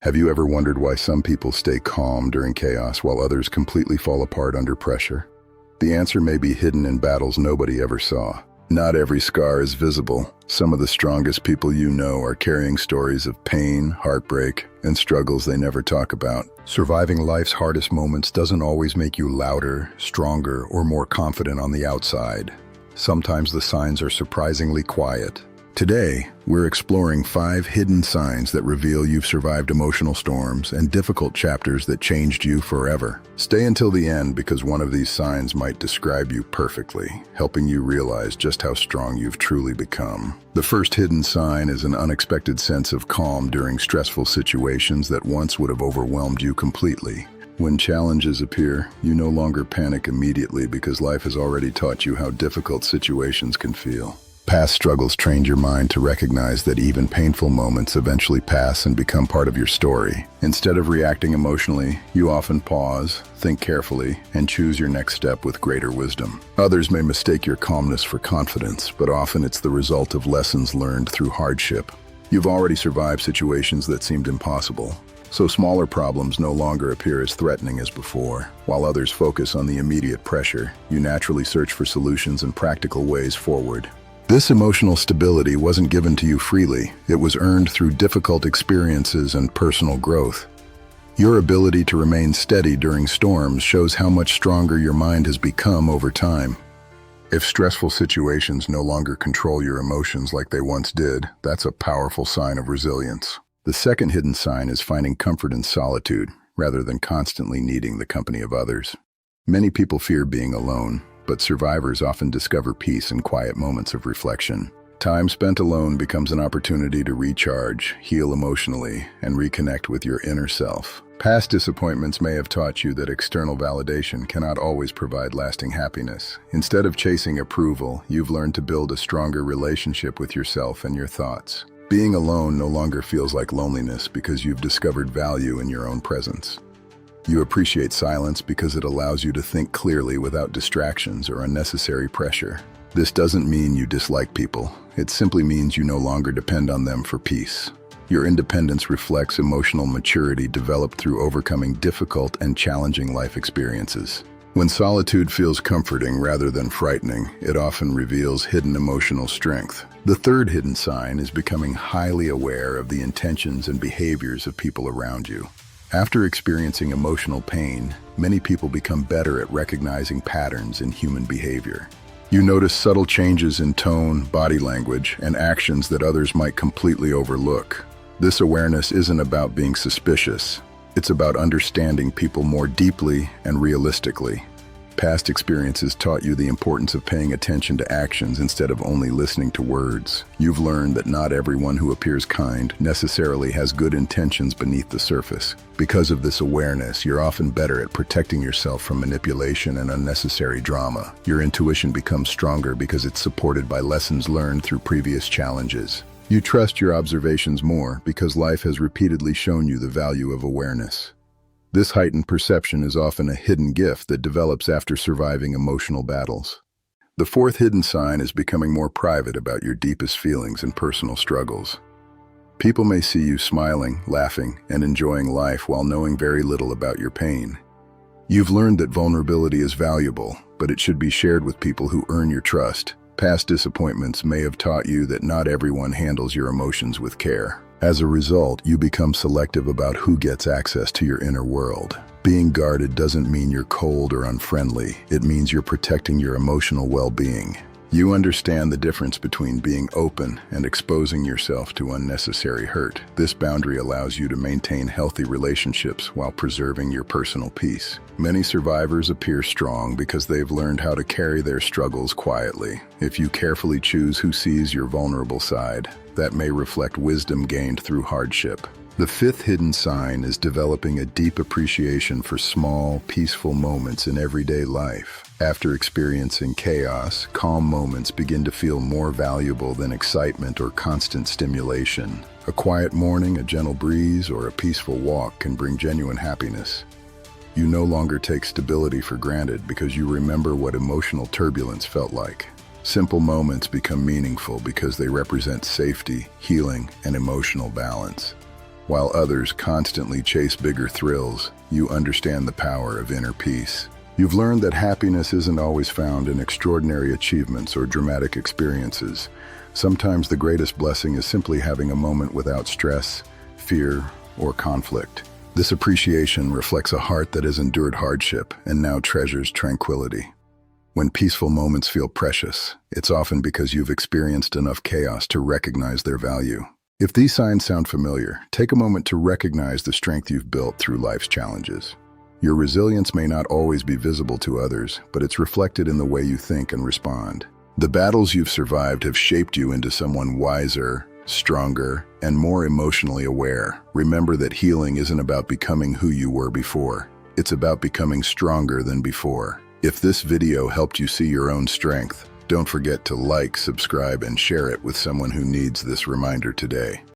Have you ever wondered why some people stay calm during chaos while others completely fall apart under pressure? The answer may be hidden in battles nobody ever saw. Not every scar is visible. Some of the strongest people you know are carrying stories of pain, heartbreak, and struggles they never talk about. Surviving life's hardest moments doesn't always make you louder, stronger, or more confident on the outside. Sometimes the signs are surprisingly quiet. Today, we're exploring 5 hidden signs that reveal you've survived emotional storms and difficult chapters that changed you forever. Stay until the end because one of these signs might describe you perfectly, helping you realize just how strong you've truly become. The first hidden sign is an unexpected sense of calm during stressful situations that once would have overwhelmed you completely. When challenges appear, you no longer panic immediately because life has already taught you how difficult situations can feel. Past struggles trained your mind to recognize that even painful moments eventually pass and become part of your story. Instead of reacting emotionally, you often pause, think carefully, and choose your next step with greater wisdom. Others may mistake your calmness for confidence, but often it's the result of lessons learned through hardship. You've already survived situations that seemed impossible, so smaller problems no longer appear as threatening as before. While others focus on the immediate pressure, you naturally search for solutions and practical ways forward. This emotional stability wasn't given to you freely. It was earned through difficult experiences and personal growth. Your ability to remain steady during storms shows how much stronger your mind has become over time. If stressful situations no longer control your emotions like they once did, that's a powerful sign of resilience. The second hidden sign is finding comfort in solitude, rather than constantly needing the company of others. Many people fear being alone, but survivors often discover peace in quiet moments of reflection. Time spent alone becomes an opportunity to recharge, heal emotionally, and reconnect with your inner self. Past disappointments may have taught you that external validation cannot always provide lasting happiness. Instead of chasing approval, you've learned to build a stronger relationship with yourself and your thoughts. Being alone no longer feels like loneliness because you've discovered value in your own presence. You appreciate silence because it allows you to think clearly without distractions or unnecessary pressure. This doesn't mean you dislike people. It simply means you no longer depend on them for peace. Your independence reflects emotional maturity developed through overcoming difficult and challenging life experiences. When solitude feels comforting rather than frightening, it often reveals hidden emotional strength. The third hidden sign is becoming highly aware of the intentions and behaviors of people around you. After experiencing emotional pain, many people become better at recognizing patterns in human behavior. You notice subtle changes in tone, body language, and actions that others might completely overlook. This awareness isn't about being suspicious. It's about understanding people more deeply and realistically. Past experiences taught you the importance of paying attention to actions instead of only listening to words. You've learned that not everyone who appears kind necessarily has good intentions beneath the surface. Because of this awareness, you're often better at protecting yourself from manipulation and unnecessary drama. Your intuition becomes stronger because it's supported by lessons learned through previous challenges. You trust your observations more because life has repeatedly shown you the value of awareness. This heightened perception is often a hidden gift that develops after surviving emotional battles. The fourth hidden sign is becoming more private about your deepest feelings and personal struggles. People may see you smiling, laughing, and enjoying life while knowing very little about your pain. You've learned that vulnerability is valuable, but it should be shared with people who earn your trust. Past disappointments may have taught you that not everyone handles your emotions with care. As a result, you become selective about who gets access to your inner world. Being guarded doesn't mean you're cold or unfriendly. It means you're protecting your emotional well-being. You understand the difference between being open and exposing yourself to unnecessary hurt. This boundary allows you to maintain healthy relationships while preserving your personal peace. Many survivors appear strong because they've learned how to carry their struggles quietly. If you carefully choose who sees your vulnerable side, that may reflect wisdom gained through hardship. The fifth hidden sign is developing a deep appreciation for small, peaceful moments in everyday life. After experiencing chaos, calm moments begin to feel more valuable than excitement or constant stimulation. A quiet morning, a gentle breeze, or a peaceful walk can bring genuine happiness. You no longer take stability for granted because you remember what emotional turbulence felt like. Simple moments become meaningful because they represent safety, healing, and emotional balance. While others constantly chase bigger thrills, you understand the power of inner peace. You've learned that happiness isn't always found in extraordinary achievements or dramatic experiences. Sometimes the greatest blessing is simply having a moment without stress, fear, or conflict. This appreciation reflects a heart that has endured hardship and now treasures tranquility. When peaceful moments feel precious, it's often because you've experienced enough chaos to recognize their value. If these signs sound familiar, take a moment to recognize the strength you've built through life's challenges. Your resilience may not always be visible to others, but it's reflected in the way you think and respond. The battles you've survived have shaped you into someone wiser, stronger, and more emotionally aware. Remember that healing isn't about becoming who you were before. It's about becoming stronger than before. If this video helped you see your own strength, don't forget to like, subscribe, and share it with someone who needs this reminder today.